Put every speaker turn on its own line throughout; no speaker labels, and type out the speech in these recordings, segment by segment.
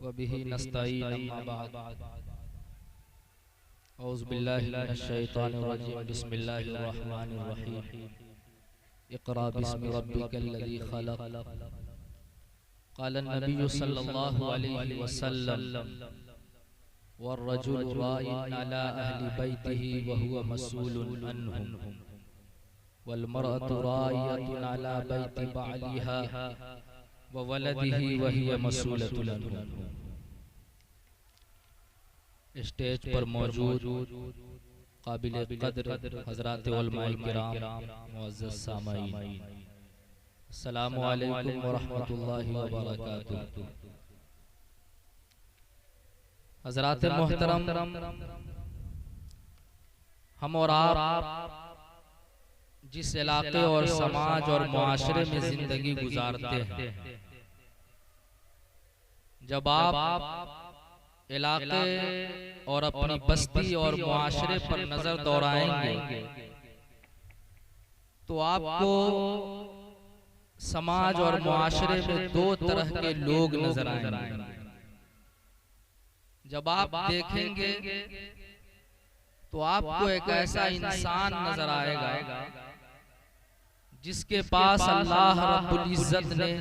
वबिही नस्तईन अम्मा बाद औज़ु बिल्लाहि मिनश शैतानिर रजीम बिस्मिल्लाहिर रहमानिर रहीम इक़रा बिस्मि रब्बिकल लज़ी खलक़ क़ालन नबिय्यु सल्लल्लाहु अलैहि वसल्लम वर्रजुलु राइन अला अहली बैतिही व हुवा मस्ऊलुन अन्हुम वल मरअतु राइयतुन अला बैति बअलिहा व वलदिही व हिया मस्ऊलतुन अन्हु। स्टेज पर मौजूद काबिल कद्र हज़रात उलमाए किराम मुअज़्ज़ज़ सामाईन, अस्सलामु अलैकुम व रहमतुल्लाहि व बरकातुहू। हज़रात मोहतरम, हम और आप जिस इलाके और समाज और मुआशरे में जिंदगी गुजारते हैं, जब आप इलाके और अपनी बस्ती और मुआशरे पर नजर दौड़ाएंगे तो आपको समाज और मुआशरे में दो तरह के लोग नजर आएंगे। जब आप देखेंगे तो आपको एक ऐसा इंसान नजर आएगा जिसके पास अल्लाह रब्बुल इज्जत ने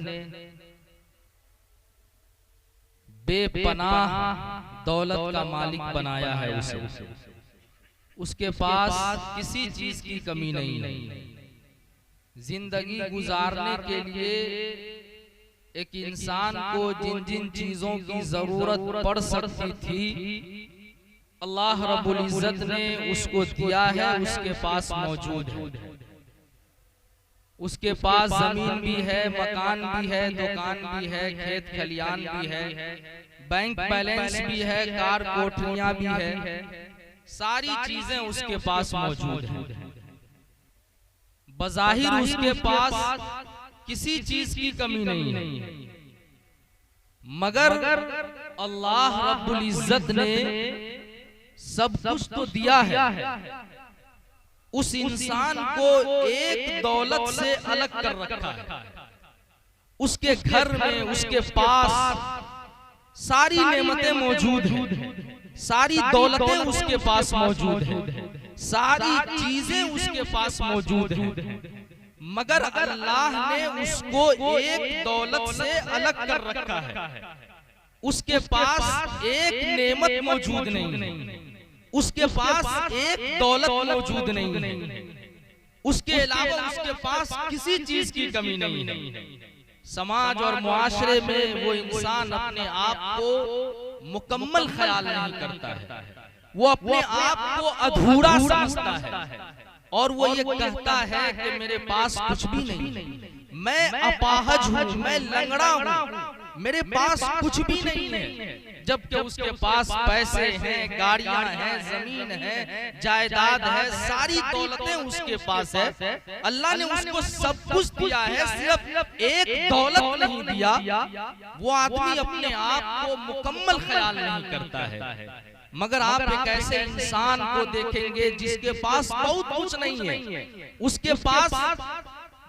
बेपनाह दौलत का मालिक बनाया है उसे। उसके पास किसी चीज की कमी नहीं है। जिंदगी गुजारने के लिए एक इंसान को जिन जिन चीजों की जरूरत पड़ सकती थी अल्लाह रब्बुल इज्जत ने उसको दिया है, उसके पास मौजूद है। उसके पास जमीन भी है, मकान भी है, दुकान भी है, खेत खलियान भी है, बैंक बैलेंस भी है, कार कोठरियां भी है, सारी चीजें उसके पास मौजूद हैं। बज़ाहिर उसके पास किसी चीज की कमी नहीं है, मगर अल्लाह रब्बुल इज्जत ने सब कुछ तो दिया है। उस इंसान को एक दौलत से अलग कर रखा है। उसके घर में उसके पास सारी नेमतें मौजूद हैं, सारी दौलतें उसके पास मौजूद हैं, सारी चीजें उसके पास मौजूद हैं, मगर अल्लाह ने उसको एक दौलत से अलग कर रखा है। उसके पास एक नेमत मौजूद नहीं है, उसके पास एक दौलत मौजूद नहीं है, उसके अलावा उसके पास किसी चीज की कमी नहीं है। समाज और मुआशरे में वो इंसान अपने आप को मुकम्मल ख्याल नहीं करता है, वो अपने आप को अधूरा समझता है और वो ये कहता है कि मेरे पास कुछ भी नहीं, मैं अपाहज हूँ, मैं लंगड़ा हूँ, मेरे पास कुछ भी नहीं है। जबकि उसके पास पैसे हैं, गाड़ियां हैं, जमीन है, जायदाद है, सारी दौलतें उसके पास है। अल्लाह ने उसको सब कुछ दिया है, सिर्फ एक दौलत नहीं दिया। वो आदमी अपने आप को मुकम्मल ख्याल नहीं करता है। मगर आप एक ऐसे इंसान को देखेंगे जिसके पास बहुत कुछ नहीं है, उसके पास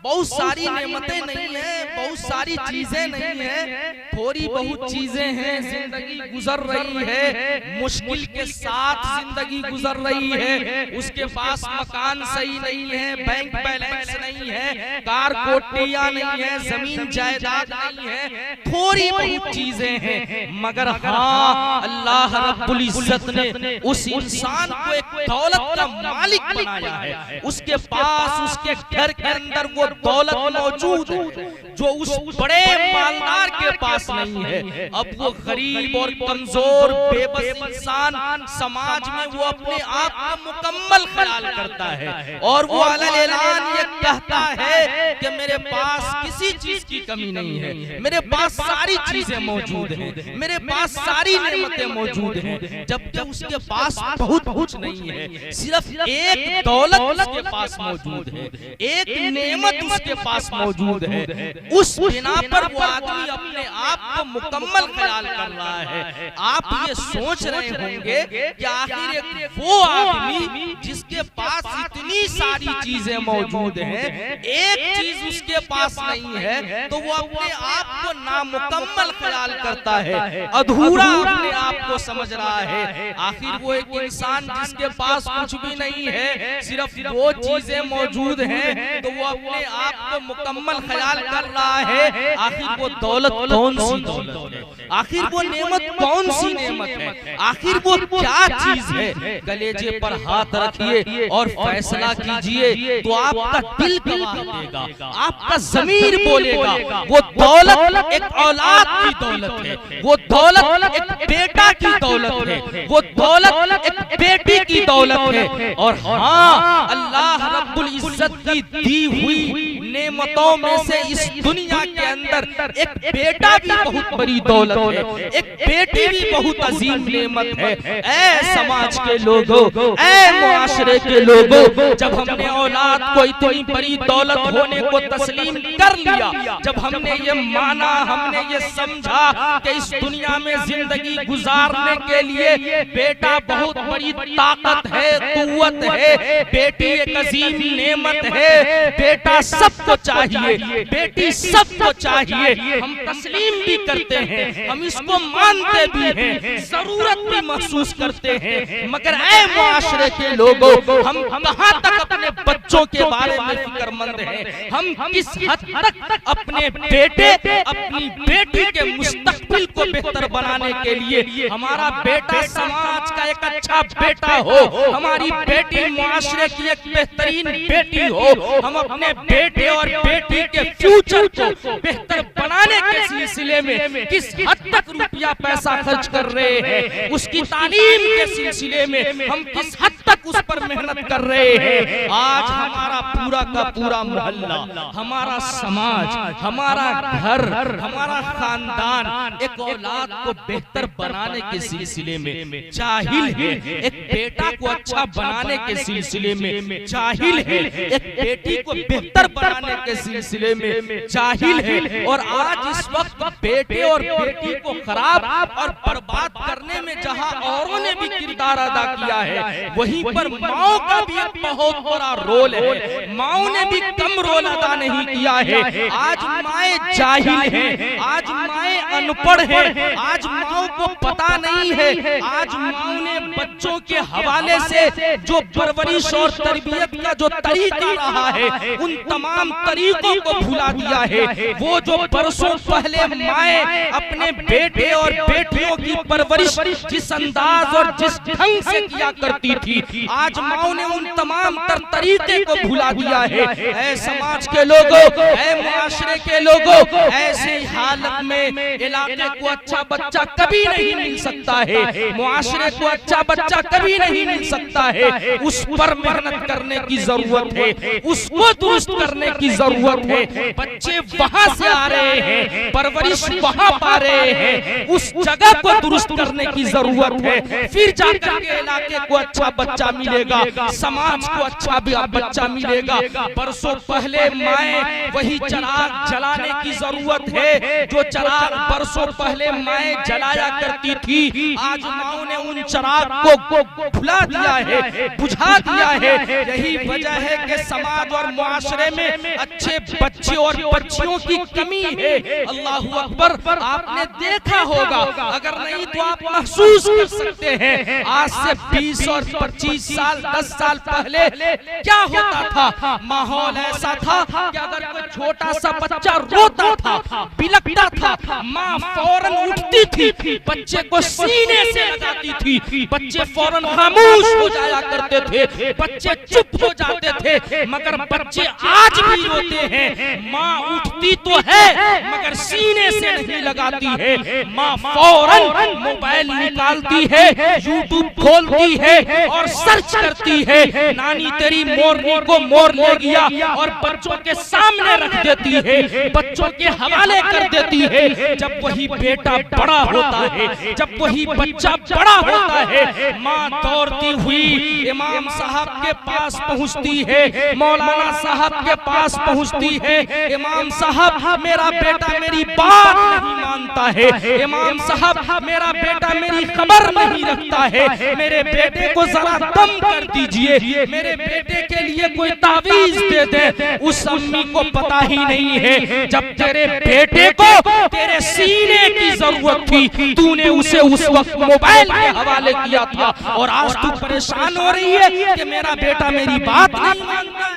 बहुत सारी नेमतें नहीं है, बहुत सारी चीजें नहीं है, थोड़ी बहुत चीजें हैं, जिंदगी गुजर रही है, मुश्किल के साथ जिंदगी गुजर रही है। उसके पास मकान सही नहीं है, बैंक बैलेंस नहीं है, कार कोठरियां नहीं है, जमीन जायदाद नहीं है, थोड़ी बहुत चीजें हैं, मगर हाँ अल्लाह रब्बुल इज्जत ने उस इंसान को एक दौलत का मालिक बनाया है। उसके पास उसके घर के अंदर वो दौलत मौजूद है जो उस बड़े मालदार के पास नहीं है। अब वो गरीब और कमजोर बेबस इंसान समाज में वो अपने आप का मुकम्मल ख्याल करता है और वो अलल ऐलान ये कहता है कि मेरे पास किसी चीज की कमी नहीं है, मेरे पास सारी चीजें मौजूद हैं, मेरे पास सारी नेमतें मौजूद हैं। जबकि उसके पास बहुत कुछ नहीं नहीं है, सिर्फ एक दौलत उसके पास मौजूद है, एक नेमत उसके पास मौजूद है। उस बिना पर वो आदमी अपने आप को मुकम्मल ख्याल कर रहा है। आप ये सोच रहे होंगे कि आखिर एक वो आदमी जिसके पास इतनी सारी चीजें मौजूद हैं, एक चीज उसके पास नहीं है, तो वो अपने आप को नामुकम्मल ख्याल करता है, अधूरा अपने आप को समझ रहा है। आखिर वो एक इंसान जिसके पास कुछ भी नहीं है, सिर्फ वो चीजें मौजूद हैं, तो वो अपने आप को मुकम्मल ख्याल कर रहा है। आखिर वो दौलत कौन सी दौलत है, आखिर वो नेमत कौन सी नेमत है, आखिर वो क्या चीज है। गलेजे पर हाथ रखिए और फैसला कीजिए, तो आपका दिल गवाह देगा, आपका ज़मीर बोलेगा। वो दौलत एक औलाद की दौलत है, वो दौलत एक बेटा की दौलत है, वो दौलत एक बेटी की दौलत है। और हाँ, अल्लाह रब्बुल इज्जत की दी हुई नेमतों में से इस दुनिया के अंदर एक बेटा भी बहुत बड़ी दौलत है, एक बेटी भी बहुत अजीम नेमत है। ऐ समाज के लोगों, ऐ मुआशरे के लोगों, जब हमने औलाद को इतनी बड़ी दौलत होने को तस्लीम कर लिया, जब हमने ये माना, हमने ये समझा कि इस दुनिया में जिंदगी गुजारने के लिए बेटा बहुत बड़ी ताकत है, कुव्वत है, बेटी एक अजीम नेमत है, बेटा सबको चाहिए, बेटी सबको चाहिए, हम तस्लीम भी करते हैं, हम इसको मानते भी हैं, जरूरत भी महसूस करते हैं। मगर ऐ मुआशरे के लोगों, हम कहां तक अपने बच्चों के बारे में फिक्रमंद हैं, हम किस हद तक अपने बेटे, अपनी बेटी के मुस्तकबिल को बेहतर बनाने के लिए, हमारा बेटा समाज का एक अच्छा बेटा हो, हमारी बेटी मुआशरे की एक बेहतरीन बेटी हो, हम अपने बेटे और बेटी के फ्यूचर को बेहतर बनाने के सिलसिले में किस हद तक रुपया पैसा खर्च कर रहे हैं, उसकी तालीम के सिलसिले में हम किस हद तक उस पर मेहनत कर रहे हैं। आज हमारा पूरा का पूरा मोहल्ला, हमारा समाज, हमारा घर, हमारा खानदान एक औलाद को बेहतर बनाने के सिलसिले में जाहिल है, एक बेटा को अच्छा बनाने के सिलसिले में जाहिल है, एक बेटी को बेहतर बनाने के सिलसिले में जाहिल है। और आज इस वक्त बेटे और बेटी को खराब और बर्बाद करने में जहां औरों ने भी किरदार अदा किया है, वहीं पर माओ का भी एक बहुत बड़ा रोल है, माओ ने भी कम रोल अदा नहीं किया है। आज माए जाहिल हैं, आज माए अनपढ़ हैं, आज माओ को पता नहीं है, आज माओ ने बच्चों के हवाले से जो परवरिश और तरबियत का जो तरीका रहा है, उन तमाम तरीकों को भुला दिया है। वो जो बरसों पहले माए अपने बेटे और बेटियों की परवरिश जिस अंदाज और जिस ढंग से किया करती थी, आज माओ ने उन तमाम तरीके को भुला दिया है। ऐ समाज के लोगों, ऐ मुआशरे के लोगों, ऐसे हालत में इलाके को अच्छा बच्चा कभी नहीं मिल सकता है, मुआशरे को अच्छा बच्चा कभी नहीं मिल सकता है। उस पर मेहनत करने की जरूरत है, उसको दुरुस्त करने की जरूरत है। बच्चे वहां से आ रहे हैं, परवरिश वहां पा रहे हैं, उस जगह को दुरुस्त करने की जरूरत है, फिर जाकर के इलाके को अच्छा बच्चा मिलेगा, समाज को अच्छा भी बच्चा मिलेगा। बरसों पहले माए वही चिराग जलाने की जरूरत है जो चिराग बरसों पहले माए जलाया करती थी। आज माओ ने उन चिराग को भुला दिया है, बुझा दिया है। यही वजह है कि समाज और मुआशरे में अच्छे बच्चे और बच्चियों की कमी है। अल्लाहू अकबर, आपने देखा होगा, अगर नहीं तो आप महसूस कर सकते हैं, आज से 20 और 25 साल 10 साल पहले क्या होता था। माहौल ऐसा था कि अगर कोई छोटा सा बच्चा रोता था, बिलखता था, माँ फौरन उठती थी, बच्चे को सीने से लगाती थी, बच्चे फौरन खामोश हो जाया करते थे, बच्चे चुप हो जाते थे। मगर बच्चे आज भी रोते हैं, माँ उठती तो है मगर सीने से नहीं लगाती है। माँ फौरन मोबाइल निकालती है, यूट्यूब खोलती है और सर्च करती है, नानी तेरी मोरनी को मोर ले गया, और बच्चों के सामने रख देती है। बच्चों के हवाले कर देती है। जब वही बेटा बड़ा होता है, जब वही बच्चा बड़ा होता है, माँ दौड़ती हुई इमाम साहब के पास पहुंचती है, मौलाना साहब के पास पहुंचती है। इमाम साहब मेरा बेटा मेरी बात नहीं मानता है, इमाम साहब मेरा बेटा मेरी खबर नहीं रखता है, मेरे बेटे को जरा दम कर दीजिए, मेरे बेटे के लिए कोई तावीज दे दे। उस अम्मी को पता ही नहीं है जब तेरे बेटे को तेरे सीने की जरूरत थी, तूने उसे उस वक्त मोबाइल के हवाले किया था, और आज तू परेशान हो रही है कि मेरा बेटा मेरी बात नहीं मानता।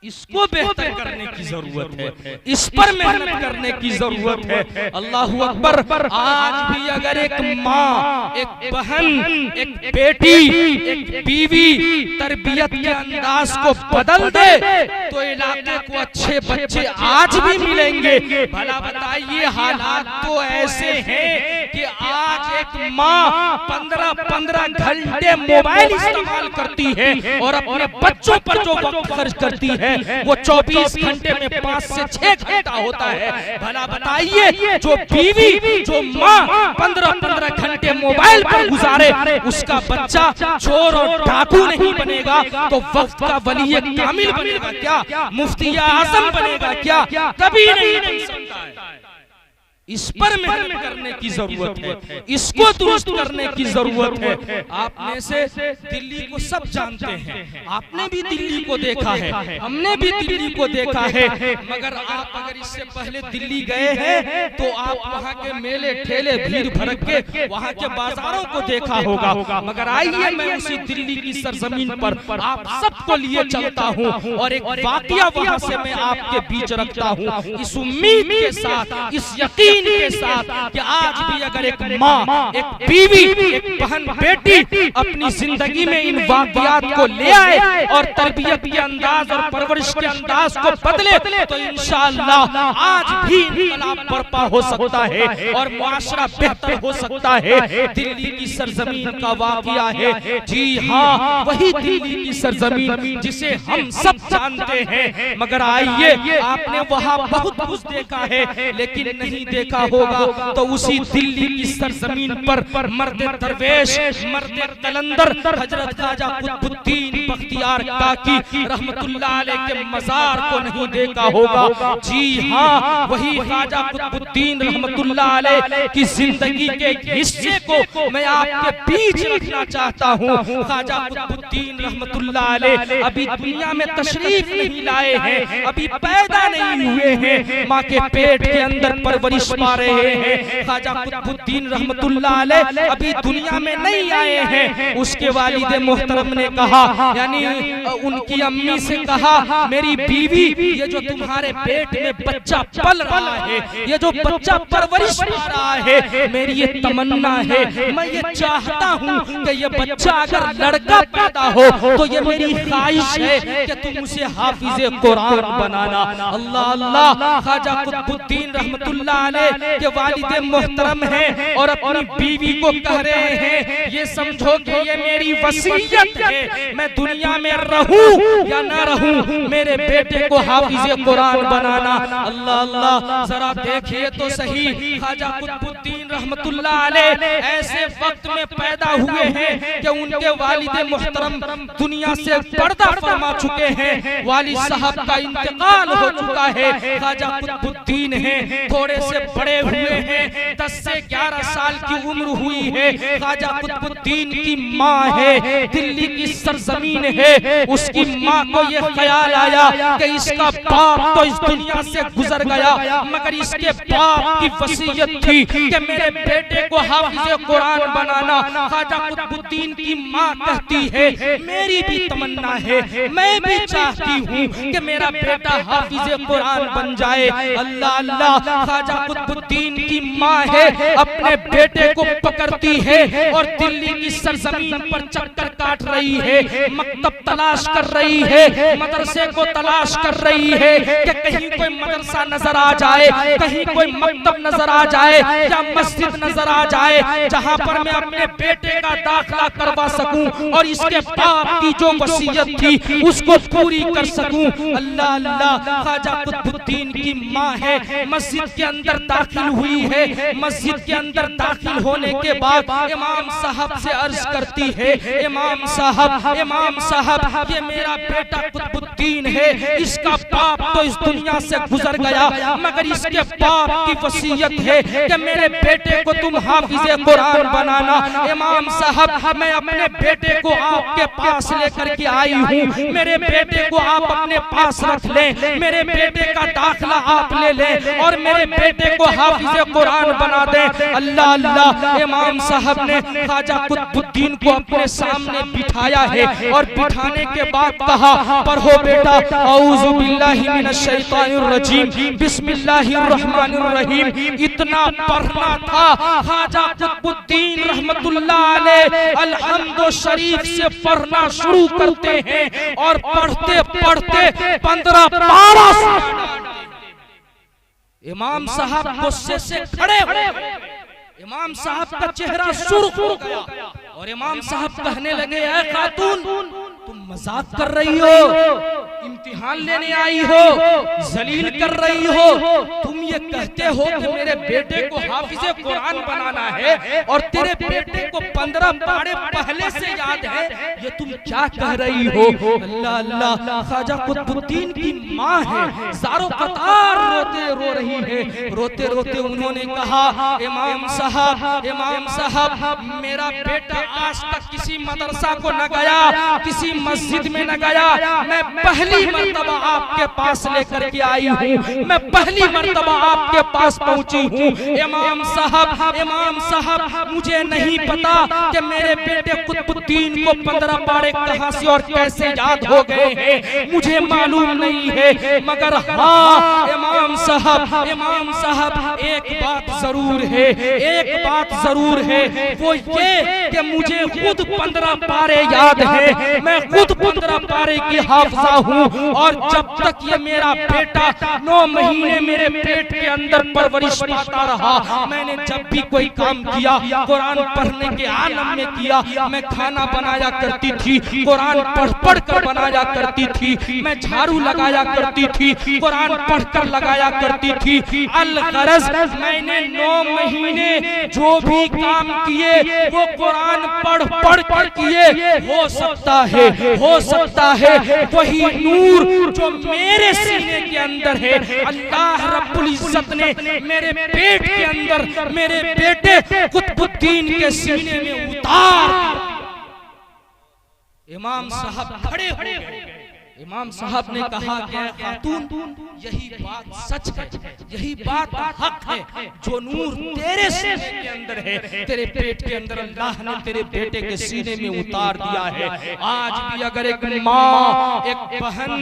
इसको बेहतर करने की जरूरत है, इस पर मेहनत करने की जरूरत है। अल्लाहू अकबर। आज भी अगर एक माँ, एक बहन, एक बेटी, एक बीवी तरबियत के अंदाज को बदल दे तो इलाके को अच्छे बच्चे आज भी मिलेंगे। भला बताइए, हालात तो ऐसे हैं कि आज एक माँ 15-15 घंटे मोबाइल इस्तेमाल करती है और अपने बच्चों पर जो वक्त खर्च करती है वो 24 घंटे में 5 से 6 घंटा होता है। भला बताइए, जो बीवी, जो माँ 15-15 घंटे मोबाइल पर गुजारे, उसका बच्चा चोर और डाकू नहीं बनेगा तो वक्त का वली कामिल बनेगा क्या? मुफ्ती आजम बनेगा क्या? कभी नहीं बन सकता है। इस पर मेहनत करने की जरूरत है, इसको दुरुस्त करने की जरूरत है। आप में से दिल्ली को सब जानते हैं, आपने भी दिल्ली को देखा है, हमने भी दिल्ली को देखा है, मगर आप अगर इससे पहले दिल्ली गए हैं तो आप वहाँ के मेले ठेले भीड़ भड़क के वहाँ के बाजारों को देखा होगा। मगर आइए, मैं उसी दिल्ली की सरजमीन पर आप सबको लिए चलता हूँ और एक वाकया वहाँ से मैं आपके बीच रखता हूँ, इस उम्मीद के साथ, इस यकीन के साथ कि आज भी अगर एक माँ, एक बीवी, एक बहन, बेटी अपनी जिंदगी में इन वाक़यात को ले आए और तरबियत के अंदाज और परवरिश के अंदाज को बदले तो इंशाअल्लाह आज भी इनकलाब बर्पा हो सकता है और मुआशरा बेहतर हो सकता है। दिल्ली की सरजमीन का वाक़या है, जी हाँ, वही दिल्ली की सरजमीन जिसे हम सब जानते हैं। मगर आइए, आपने वहाँ बहुत कुछ देखा है लेकिन नहीं देखा होगा तो उसी दिल्ली की सरजमीन पर मर्दे दरवेश, मर्दे कलंदर हजरत ख्वाजा कुतुबुद्दीन बख्तियार काकी रहमतुल्लाह अलैह के मजार को नहीं देखा होगा। जी हाँ, वही ख्वाजा कुतुबुद्दीन रहमतुल्लाह अलैह की जिंदगी के हिस्से को मैं आपके बीच रखना चाहता हूँ। ख्वाजा कुतुबुद्दीन रहमतुल्लाह अलैह अभी दुनिया में तशरीफ नहीं लाए हैं, अभी पैदा नहीं हुए हैं, माँ के पेट के अंदर परवरिश पा रहे हैं। ख्वाजा कुतुबुद्दीन रहमतुल्लाह अलैह अभी दुनिया में नहीं आए हैं। उसके वालिद मोहतरम ने कहा, यानी उनकी अम्मी से कहा, मेरी बीवी, ये जो तुम्हारे पेट में बच्चा पल रहा है, ये जो बच्चा परवरिश पा रहा है, मेरी ये तमन्ना है, मैं ये चाहता हूँ कि ये बच्चा अगर लड़का पैदा हो तो ये मेरी ख्वाहिश है कि तुम उसे हाफिज़े कुरान बनाना। अल्लाह अल्लाह। ख्वाजा कुतुबुद्दीन रहमतुल्लाह अलैह के वालिद मोहतरम हैं और अपनी बीवी को कह रहे हैं, ये समझो कि ये मेरी वसीयत है, मैं दुनिया में रहूं या ना रहूं, मेरे बेटे को हाफिज़े कुरान बनाना। अल्लाह अल्लाह। जरा देखिए तो सही, ख्वाजा कुतुबुद्दीन रहमतुल्लाह अलैह ऐसे वक्त में पैदा हुए हैं कि उनके वालिद मोहतरम दुनिया से पर्दा फरमा चुके हैं, वालिद साहब का इंतकाल हो चुका है। ख्वाजा कुतुबुद्दीन हैं, थोड़े से बड़े हुए हैं, 10 से 11 साल की उम्र हुई है। ख्वाजा कुतुबुद्दीन की माँ है, दिल्ली की सरजमीन है, उसकी माँ को यह ख्याल आया कि इसका बाप तो इस दुनिया से गुजर गया, मगर इसके बाप की वसीयत थी कि मेरे बेटे को हाफिज़े कुरान बनाना। ख्वाजा कुतुबुद्दीन की माँ कहती है, मेरी भी तमन्ना है, मैं भी चाहती हूँ कि मेरा बेटा हाफिज़े कुरान बन जाए। अल्लाह अल्लाह। ख्वाजा कुतुबुद्दीन कुतुबुद्दीन की माँ है, अपने बेटे को पकड़ती है और दिल्ली की सरजमीन पर चक्कर काट रही है, मकतब तलाश कर रही है, मदरसे को तलाश कर रही है कि कहीं कोई मदरसा नजर आ जाए, कहीं कोई मकतब नजर आ जाए या मस्जिद नजर आ जाए जहां पर मैं अपने बेटे का दाखिला करवा सकूं और इसके बाप की जो वसीयत थी उसको पूरी कर सकूं। अल्लाह अल्लाह, ख्वाजा कुतुबुद्दीन की माँ है, मस्जिद के अंदर दाखिल हुई है। मस्जिद के अंदर दाखिल होने के बाद इमाम साहब से अर्ज करती है, इमाम साहब ये मेरा बेटा कुतुबुद्दीन है, इसका बाप तो इस दुनिया से गुजर गया, मगर इसके बाप की वसीयत है कि मेरे बेटे को तुम हाफिज़े कुरान बनाना। इमाम साहब, मैं अपने बेटे को आपके पास लेकर के आई हूँ, मेरे बेटे को आप अपने पास रख लें, मेरे बेटे का दाखिला आप ले लें और मेरे बेटे को हाफिज़े कुरान बना दें। अल्लाह अल्लाह, इमाम साहब ने ख्वाजा कुतुबुद्दीन को अपने सामने बिठाया है और बिठाने के बाद कहा, पढ़ो बेटा, औज़ु बिल्लाहि मिनश शैतानिर रजीम, बिस्मिल्लाहिर रहमानिर रहीम। इतना पढ़ना था। ख्वाजा कुतुबुद्दीन रहमतुल्लाह अलैह अल-हम्दु शरीफ से पढ़ना शुरू करते हैं और पढ़ते पढ़ते 15 पारा इमाम साहब गुस्से से खड़े हुए। इमाम साहब का चेहरा सुर्ख हो गया और इमाम साहब कहने लगे, ऐ खातून, तुम मजाक कर रही हो, इम्तिहान लेने आई हो, जलील कर रही हो, तुम ये कहते हो कि मेरे बेटे को हाफिज़े कुरान बनाना है और तेरे बेटे को 15 पारे पहले से याद है, ये तुम क्या कह रही हो? अल्लाह अल्लाह, ख्वाजा कुतुबुद्दीन की माँ है, ज़ारो कतार रो रही है। रोते रोते उन्होंने कहा, इमाम साहब, मेरा बेटा आज तक किसी मदरसा को न गया, किसी मस्जिद में न गया, मैं पहली मर्तबा आपके पास लेकर के आई हूँ, मैं पहली मर्तबा आपके पास पहुँची हूँ। इमाम साहब, मुझे नहीं पता कि मेरे बेटे कुतुबुद्दीन को 15 पारे कहाँ से और कैसे याद हो गए हैं, मुझे मालूम नहीं है, मगर हाँ इमाम साहब, एक बात जरूर है, वो ये कि मुझे खुद 15 पारे याद है, मैं खुद 15 पारे की हाफिज़ा हूँ और जब तक ये मेरा बेटा 9 महीने मेरे पेट के अंदर परवरिश पाता रहा, मैंने जब भी कोई काम किया कुरान पढ़ने के आलम में किया। मैं खाना बनाया करती थी, कुरान पढ़ कर बनाया करती थी, मैं झाड़ू लगाया करती थी, कुरान पढ़कर लगाया करती थी। अल-गरज़, मैंने 9 महीने जो भी काम किए वो कुरान पढ़ कर किए। हो सकता है वही नूर जो मेरे सीने के अंदर है, अल्लाह रब्बुल इज्जत ने मेरे पेट के अंदर मेरे बेटे कुतुबुद्दीन के सीने में उतार दिया। इमाम साहब खड़े हो गए। इमाम साहब ने कहा कि खातून, यही बात सच है, यही बात हक है, जो नूर तेरे सीने के अंदर है, तेरे पेट के अंदर अल्लाह ने तेरे बेटे के सीने में उतार दिया है। आज भी अगर एक माँ, एक बहन,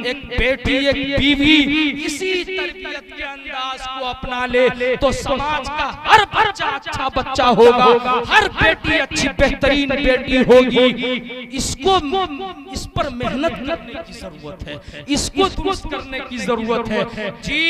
एक बेटी, एक बीवी इसी तरबियत के अंदाज को अपना ले तो समाज का हर बच्चा अच्छा बच्चा होगा, हर बेटी अच्छी बेहतरीन बेटी होगी। इस पर मेहनत करने की जरूरत है, इसको दुरुस्त करने की जरूरत है। जी,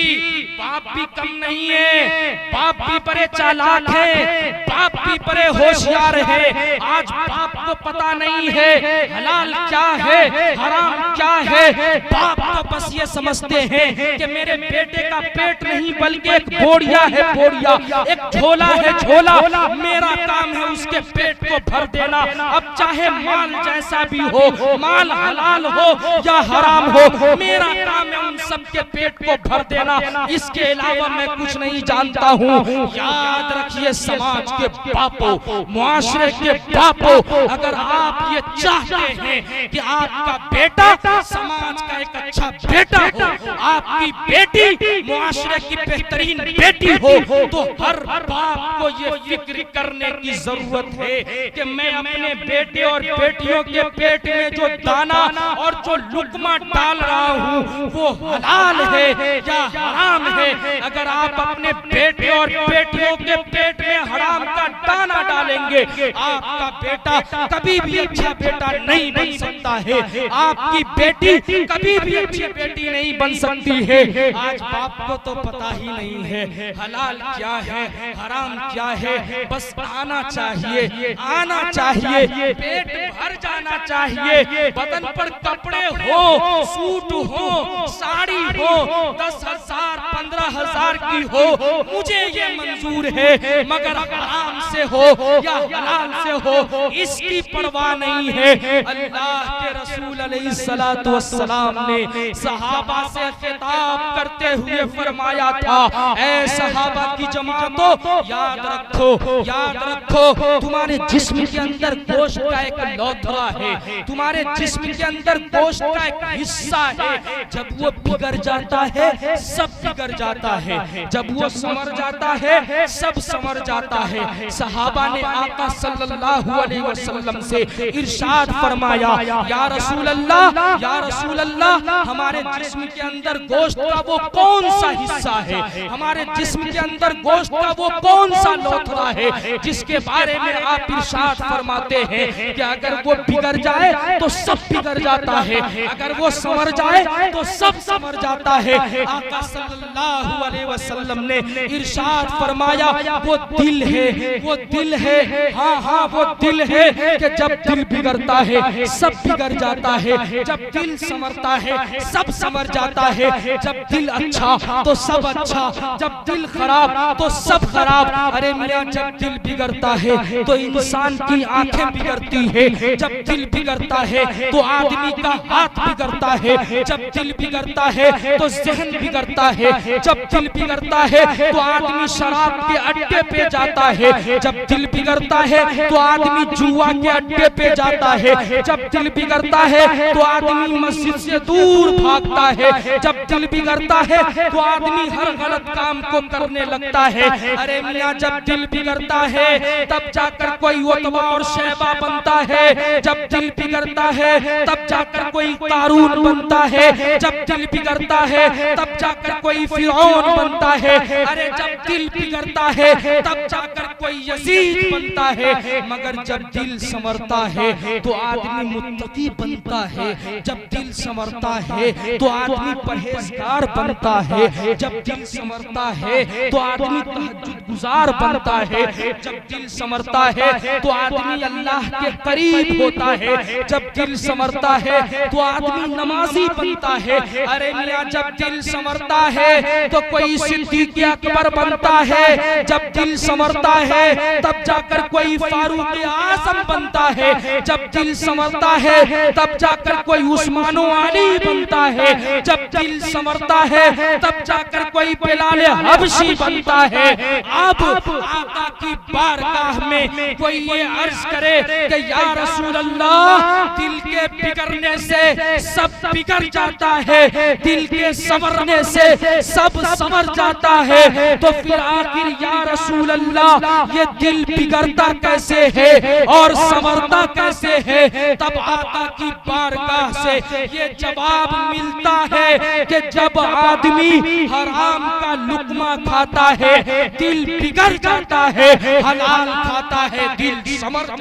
बाप भी कम नहीं है, बाप भी बड़े चालाक है, बाप भी बड़े होशियार है। आज बाप को पता नहीं है हलाल क्या है, हराम क्या है। बाप तो बस ये समझते हैं कि मेरे बेटे का पेट नहीं बल्कि एक बोरिया है, बोरिया, एक झोला है, झोला, मेरा काम है उसके पेट को भर देना। अब चाहे माल जैसा भी हो, माल हलाल हो या हराम हो, मेरा काम है उन सबके पेट को भर देना, इसके अलावा मैं कुछ नहीं जानता हूँ। याद रखिए समाज के बापों, मुआशरे के बापों, अगर आप ये चाहते हैं कि आपका बेटा समाज का एक अच्छा बेटा हो, आपकी बेटी मुआशरे की बेहतरीन बेटी हो, तो हर बाप को ये फिक्र करने की जरूरत है कि मैं अपने बेटे और बेटियों के पेट में जो दाना दाना और जो लुकमा डाल रहा हूँ वो हलाल है या हराम है। अगर आप अपने बेटे और बेटियों के पेट में हराम का दाना डालेंगे, आपका बेटा कभी भी अच्छा बेटा नहीं बन सकता है, आपकी बेटी कभी भी अच्छी बेटी नहीं बन सकती है। आज बाप को तो पता ही नहीं है हलाल क्या है हराम क्या है, बस आना चाहिए, आना चाहिए, पेट भर जाना चाहिए, बदन पर कपड़े हो, सूट हो, साड़ी हो, 10,000 15,000 की हो, मुझे ये मंजूर है, मगर हराम से हो या हलाल से हो इसकी परवाह नहीं है। अल्लाह के रसूल अलैहिस्सलातु वस्सलाम ने सहाबा से खिताब करते हुए फरमाया था, ऐ सहाबा की जमातो याद रखो तुम्हारे जिस्म के अंदर गोश्त का एक लौथरा है, तुम्हारे जिस्म के अंदर गोश्त का एक हिस्सा है, जब वो बिगड़ जाता है सब बिगड़ जाता है, जब वो संवर जाता है सब संवर जाता है। सहाबा ने आका सल्लल्लाहु अलैहि वसल्लम से इरशाद फरमाया, या रसूल अल्लाह हमारे जिस्म के अंदर गोश्त का वो कौन सा हिस्सा है, हमारे जिस्म के अंदर गोश्त का वो कौन सा लौथरा है जिसके बारे में आप इरशाद फरमाते हैं कि अगर वो बिगड़ जाए तो सब बिगड़ जाता है, अगर वो संवर जाए तो सब संवर जाता है। आका सल्लल्लाहु अलैहि वसल्लम ने इरशाद फरमाया, वो दिल है, हाँ वो दिल है कि जब दिल बिगड़ता है सब बिगड़ जाता है, जब दिल संवरता है सब संवर जाता है, जब दिल अच्छा तो सब अच्छा, जब दिल खराब तो सब खराब। अरे मियां, जब दिल बिगड़ता है तो इंसान की आंखें बिगड़ती है, जब दिल बिगड़ता है तो आदमी का हाथ बिगड़ता है, जब दिल बिगड़ता है तो ज़हन बिगड़ता है, जब दिल बिगड़ता है तो आदमी शराब के अड्डे पे जाता है, जब दिल बिगड़ता है तो आदमी जुआ के अड्डे पे जाता है, जब दिल बिगड़ता है तो आदमी मस्जिद से दूर भागता है, जब दिल बिगड़ता है तो आदमी हर गलत काम को करने लगता है। अरे मियां, जब दिल बिगड़ता है तब जाकर कोई उतबा और शैबा बनता है, जब दिल बिगड़ता है तब जाकर कोई कारून बनता है, जब दिल बिगड़ता है तब जाकर कोई फिरौन बनता है। अरे जब दिल बिगड़ता है तब जाकर कोई यजीद बनता है, मगर जब दिल संवरता है तो आदमी मुत्तकी बनता है, जब दिल संवरता है तो आदमी परहेजगार बनता है, जब दिल संवरता है तो आदमी तहज्जुद गुजार बनता है, जब दिल संवरता है तो आदमी अल्लाह के करीब होता है, जब दिल संवरता है तो आदमी नमाजी बनता है। अरे मियां, जब दिल संवरता है तो कोई सिद्दीक़ अकबर बनता है, जब दिल संवरता है तब जाकर कोई फारूक आज़म बनता है, जब दिल संवरता है तब जाकर कोई उस्मान अली बनता है, जब दिल संवरता है तब जाकर कोई बिलाल हबशी बनता है। अब आका की बारगाह में कोई ये अर्ज करे कि या रसूल अल्लाह, दिल के बिगड़ने से सब बिगड़ जाता है, दिल के संवरने से सब संवर जाता है, तो फिर आखिर या रसूल अल्लाह ये दिल बिगड़ता कैसे है और संवरता कैसे है? तब आका की बारगाह से ये जवाब मिलता है कि जब आदमी हराम का लुकमा खाता है दिल बिगड़ जाता है, हलाल खाता है दिल संवर।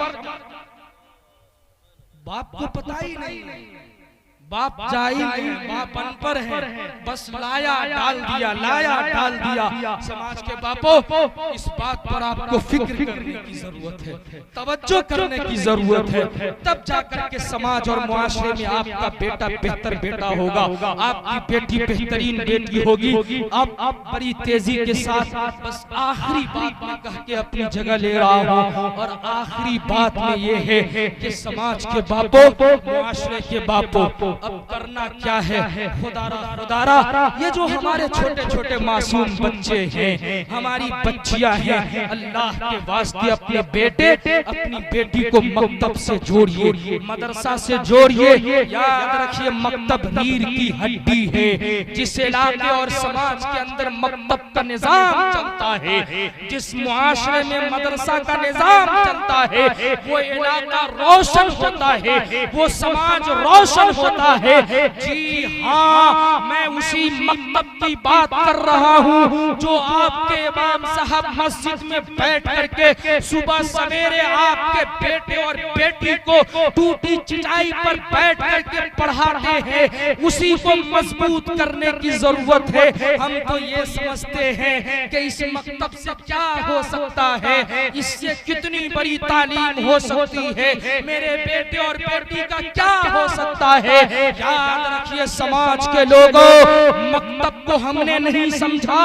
बाप को पता ही नहीं, बाप जाई नहीं, बाप अनपढ़ है, बस लाया डाल दिया। समाज के बापों, इस बात पर आपको फिक्र करने की जरूरत है, तवज्जो करने की जरूरत है, तब जाकर के समाज और मुआशरे में आपका बेटा बेहतर बेटा होगा, आपकी बेटी बेहतरीन बेटी होगी। अब बड़ी तेजी के साथ बस आखिरी बात में कह के अपनी जगह ले रहा हूँ, और आखिरी बात में ये है कि समाज के बापों, मुआशरे के बापों, अब करना क्या है खुदारा, ये जो हमारे छोटे छोटे मासूम बच्चे हैं, हमारी बच्चियां हैं, अल्लाह के वास्ते अपने बेटे अपनी बेटी को मकतब से जोड़िए, मदरसा से जोड़िए। याद रखिए मकतब रीढ़ की हड्डी है। जिस इलाके और समाज के अंदर मकतब का निजाम चलता है, जिस मुआशरे में मदरसा का निजाम चलता है, वो इलाका रोशन होता है, वो समाज रोशन होता है। जी हाँ, मैं उसी मकतब की बात कर रहा हूँ जो आपके इमाम साहब मस्जिद में बैठ करके सुबह सवेरे आपके बेटे और बेटी को टूटी चिटाई पर बैठ करके पढ़ाते हैं। उसी को मजबूत करने की जरूरत है। हम तो ये समझते हैं कि इस मकतब से क्या हो सकता है, इससे कितनी बड़ी तालीम हो सकती है, मेरे बेटे और बेटी का क्या हो सकता है। याद रखिए समाज के लोगों, मकतब को हमने नहीं समझा,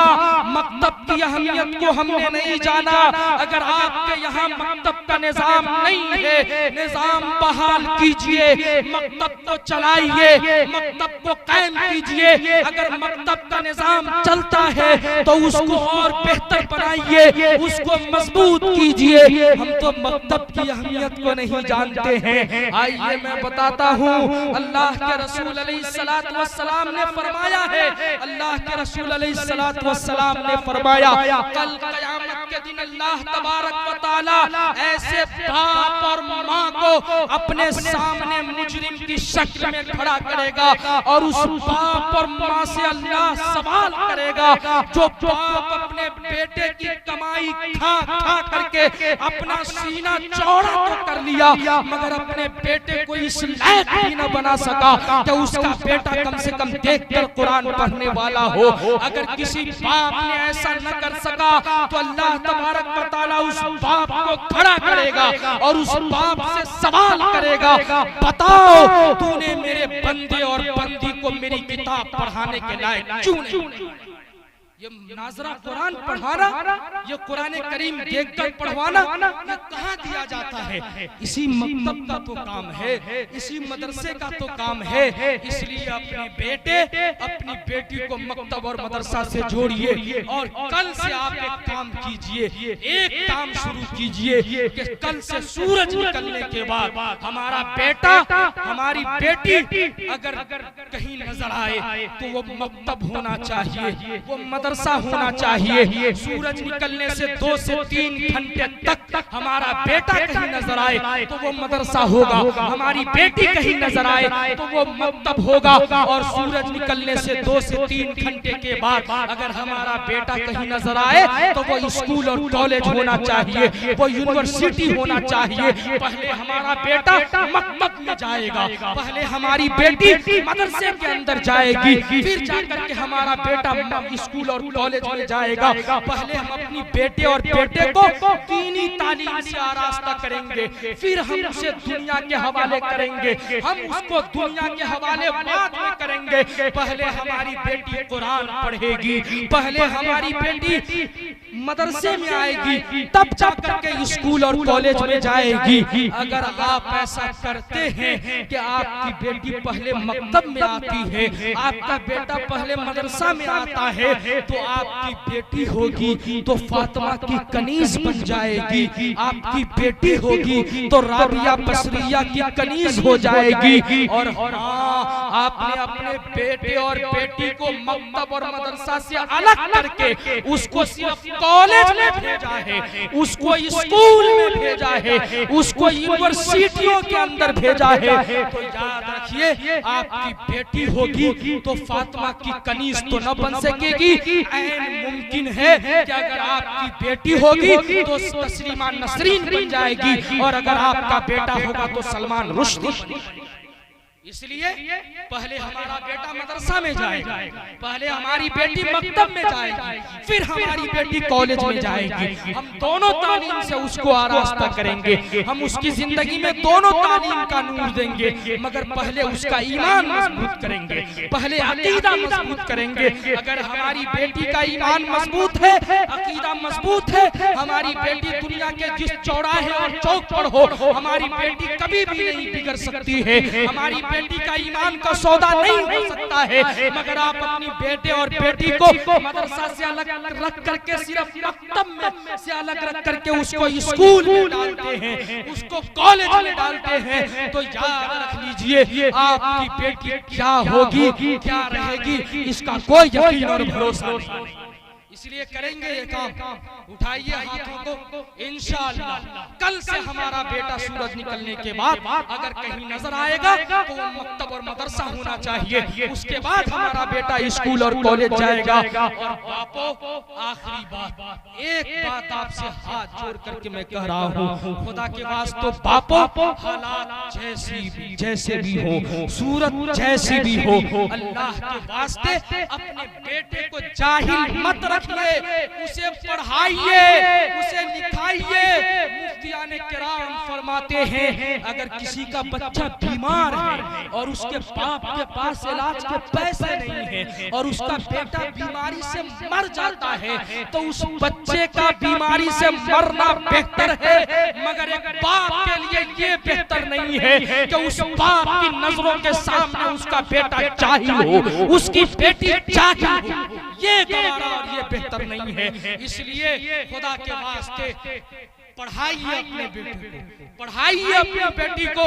मकतब की अहमियत को हमने नहीं जाना। अगर आपके यहाँ मकतब का निजाम नहीं है, निजाम बहाल कीजिए, मकतब को चलाइए, मकतब को कायम कीजिए। अगर मकतब का निजाम चलता है तो उसको और बेहतर बनाइए, उसको मजबूत कीजिए। हम तो मकतब की अहमियत को नहीं जानते हैं। आइए मैं बताता हूँ, अल्लाह के रसूल अलैहिस्सलातु वस्सलाम ने फरमाया है, अल्लाह के रसूल अलैहिस्सलातु वस्सलाम ने फरमाया, कल क़यामत के दिन अल्लाह तबारक व तआला ऐसे बाप और माँ को अपने सामने मुजरिम की शक्ल में खड़ा करेगा और उस बाप और माँ से अल्लाह सवाल करेगा, जो बाप अपने बेटे की कमाई खा खा करके अपना सीना चौड़ा तो कर लिया, मगर अपने बेटे को इस लायक भी न बना सका कि उसका बेटा कम से कम देखकर कुरान पढ़ने वाला हो। अगर किसी बाप ने ऐसा न कर सका तो अल्लाह तबारक व तआला उस बाप को खड़ा करेगा और उस बाप से सवाल करेगा, बताओ तूने मेरे बंदे और बंदी को मेरी किताब पढ़ाने के लायक क्यों नहीं? ये नाजरा कुरान पढ़ाना, ये कुरान करीम देखकर पढ़वाना, ये कहाँ दिया जाता है? इसी मकतब का तो काम है, इसी मदरसे का तो काम है। इसलिए अपने बेटे अपनी बेटी को मकतब और मदरसा से जोड़िए। और कल से आप एक काम कीजिए, एक काम शुरू कीजिए कि कल से सूरज निकलने के बाद हमारा बेटा हमारी बेटी अगर कहीं नजर आए तो वो मकतब होना चाहिए, वो मदरसा होना चाहिए। सूरज निकलने से 2 से 3 घंटे तक हमारा बेटा कहीं नजर आए तो वो मदरसा होगा, हमारी बेटी कहीं नजर आए तो वो मकतब होगा। और सूरज निकलने से 2 से 3 घंटे के बाद अगर हमारा बेटा कहीं नजर आए तो वो स्कूल और कॉलेज होना चाहिए, वो यूनिवर्सिटी होना चाहिए। पहले हमारा बेटा मकतब में जाएगा, पहले हमारी बेटी मदरसे के अंदर जाएगी, फिर जाकर के हमारा बेटा स्कूल और कॉलेज में जाएगा। पहले हम अपनी बेटे और बेटे को दीनी तालीम से आरास्ता करेंगे, फिर हम उसे दुनिया के हवाले करेंगे, हम उसको दुनिया के हवाले बाद में करेंगे। पहले हमारी बेटी कुरान पढ़ेगी, पहले हमारी बेटी मदरसे में आएगी, तब जाकर के स्कूल और कॉलेज में जाएगी। अगर आप ऐसा करते हैं कि आपकी बेटी पहले मकतब में आती है, आपका बेटा पहले मदरसा में आता है, तो आपकी बेटी होगी तो फातिमा की कनीज बन जाएगी, आपकी बेटी होगी तो राबिया बसरिया की कनीज हो जाएगी। और हाँ, आपने अपने बेटे और बेटी को मकतब और मदरसा से अलग करके उसको सिर्फ कॉलेज में भेजा है, उसको स्कूल में भेजा है, उसको यूनिवर्सिटियों के अंदर भेजा है, तो याद रखिए आपकी बेटी होगी तो फातिमा की कनीज तो न बन सकेगी। मुमकिन है कि अगर आपकी बेटी होगी तो तस्लीमा नसरीन बन जाएगी, और अगर आपका बेटा होगा तो सलमान रुश्दी। इसलिए पहले हमारा बेटा मदरसा में जाएगा, पहले हमारी बेटी मकतब में जाएगी, फिर हमारी बेटी कॉलेज में जाएगी। हम दोनों तालीम से उसको आरास्ता करेंगे, हम उसकी जिंदगी में दोनों तालीम का नूर देंगे, मगर पहले उसका ईमान मजबूत करेंगे, पहले अकीदा मजबूत करेंगे। अगर हमारी बेटी का ईमान मजबूत है, अकीदा मजबूत है, हमारी बेटी दुनिया के जिस चौराहे और चौक पर हो, हमारी बेटी कभी भी नहीं बिगड़ सकती है। हमारी बेटी का ईमान का सौदा नहीं हो सकता है, मगर आप अपनी बेटे और बेटी को मदरसा से अलग रख करके, सिर्फ मकतब में से अलग रख करके उसको स्कूल में डालते हैं, उसको कॉलेज में डालते हैं, तो याद रख लीजिए आपकी बेटी क्या होगी, क्या रहेगी, इसका कोई यकीन और भरोसा नहीं। इसलिए करेंगे ये काम, उठाइए हाथों को। इंशाअल्लाह कल से हमारा बेटा सूरज निकलने के बाद अगर कहीं नजर आएगा तो वो मकतब और मदरसा होना चाहिए, उसके बाद हमारा बेटा स्कूल और कॉलेज जाएगा। और बापो, आखिरी बात, एक बात आपसे हाथ जोड़ करके मैं कह रहा हूँ, खुदा के वास्ते बापो, हालात जैसे भी हो, सूरत जैसी भी हो, अल्लाह के वास्ते अपने बेटे को जाहिल मत रखिए, उसे पढ़ाइए, उसे लिखाइए। मुफ्तियाने किराम फरमाते हैं अगर किसी का बच्चा बीमार है और उसके बाप के पास इलाज के पैसे नहीं है और उसका बेटा बीमारी से मर जाता है, तो उस बच्चे का बीमारी से मरना बेहतर है, मगर एक बाप के लिए ये बेहतर नहीं है कि उस बाप की नजरों के सामने उसका बेटा जाहिल हो, उसकी बेटी जाहिल हो। ये गवारा और ये बेहतर नहीं है। इसलिए खुदा के वास्ते पढ़ाइए अपने बेटे को, पढ़ाइए अपनी बेटी को,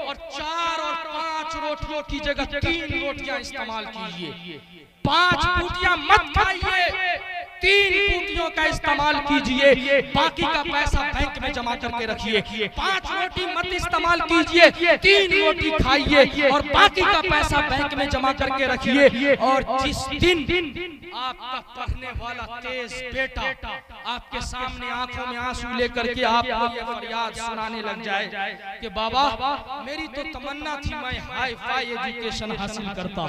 और 4 और 5 रोटियों की जगह 3 रोटियां इस्तेमाल कीजिए। 5 पूटियां मत खाइए, 3 पूटियों का इस्तेमाल कीजिए। बाकी का पैसा बैंक में जमा करके रखिए। 5 रोटी मत इस्तेमाल कीजिए, 3 रोटी खाइए और बाकी का पैसा बैंक में जमा करके रखिए। और जिस दिन आपका पढ़ने वाला तेज बेटा आपके सामने आंखों में आंसू लेकर के आपको ये फरियाद सुनाने लग जाए कि बाबा मेरी तो तमन्ना थी मैं हाई फाई एजुकेशन हासिल करता,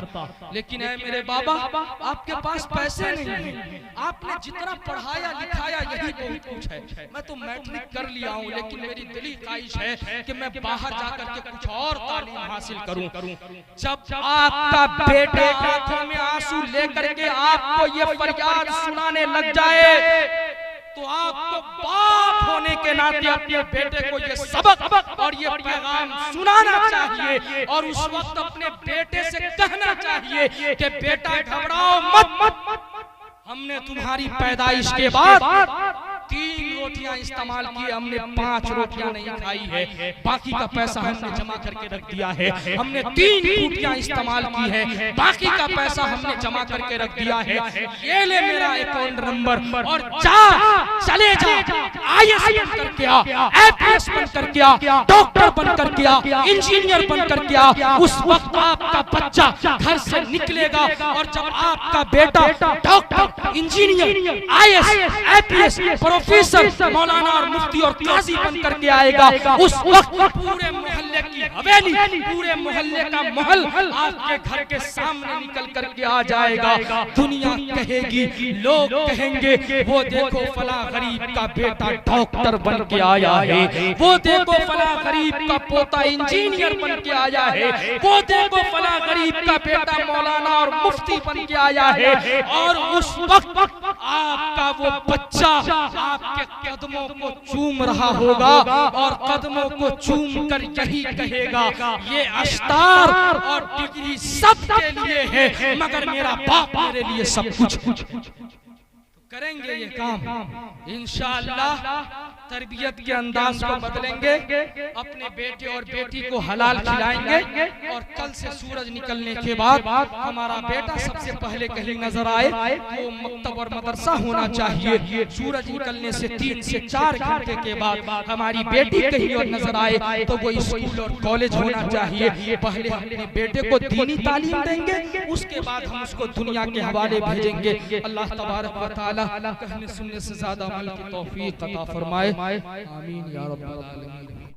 लेकिन है मेरे बाबा आपके पास पैसे नहीं है, आपने जितना पढ़ाया लिखाया यही बहुत कुछ है, मैं तो मैट्रिक कर लिया हूँ, लेकिन मेरी दिली ख्वाहिश है कि मैं बाहर जाकर के कुछ और तालीम हासिल करूँ। जब आपका बेटा आंखों में आंसू लेकर के आपको ये फरियाद सुनाने लग जाए तो आपको बाप होने के नाते अपने बेटे को ये सबक और ये पैगाम सुनाना चाहिए, और उस वक्त अपने बेटे से कहना चाहिए कि बेटा घबराओ मत, हमने तुम्हारी पैदाइश के बाद 3 रोटियां इस्तेमाल की, हमने 5 रोटियां नहीं खाई है, बाकी का पैसा हमने जमा करके रख दिया है। हमने 3 रोटियां इस्तेमाल की है, बाकी का पैसा हमने जमा करके रख दिया है। ये ले मेरा अकाउंट नंबर और चले जा, IAS बन करके आ, APS बन करके आ, डॉक्टर बन करके आ, इंजीनियर बन करके आ। उस वक्त आपका बच्चा घर से निकलेगा और जब आपका बेटा doctor, engineer, IAS, APS, professor, मौलाना और मुफ्ती और काजी बन करके आएगा, उस वक्त पूरे मोहल्ले की हवेली, पूरे मोहल्ले का महल आपके घर के सामने निकल करके आ जाएगा। दुनिया कहेगी, लोग कहेंगे वो देखो फला गरीब का बेटा डॉक्टर बन के आया है, वो देखो फला गरीब का पोता इंजीनियर बन के आया है, वो देखो फला गरीब का बेटा मौलाना और मुफ्ती बन के आया है। और उस वक्त आपका वो बच्चा आपके कदमों को चूम रहा होगा और कदमों को चूम कर यही कहेगा ये अस्तार और डिग्री सब के लिए है, मगर मेरा बाप मेरे लिए सब कुछ। करेंगे ये काम इंशाअल्लाह, तरबियत के अंदाज को बदलेंगे, अपने बेटे और बेटी को हलाल खिलाएंगे, और कल से सूरज निकलने के बाद हमारा बेटा सबसे पहले कहीं नजर आए वो मकतब और मदरसा होना चाहिए। सूरज निकलने से 3 से 4 घंटे के बाद हमारी बेटी कहीं और नजर आए तो वो स्कूल और कॉलेज होना चाहिए। पहले अपने बेटे को दीनी तालीम देंगे, उसके बाद हम उसको दुनिया के हवाले भेजेंगे। अल्लाह तबारक व तआला कहने सुनने से ज्यादा अमल की तौफीक अता फरमाए। आमीन या रब्बल आलमीन।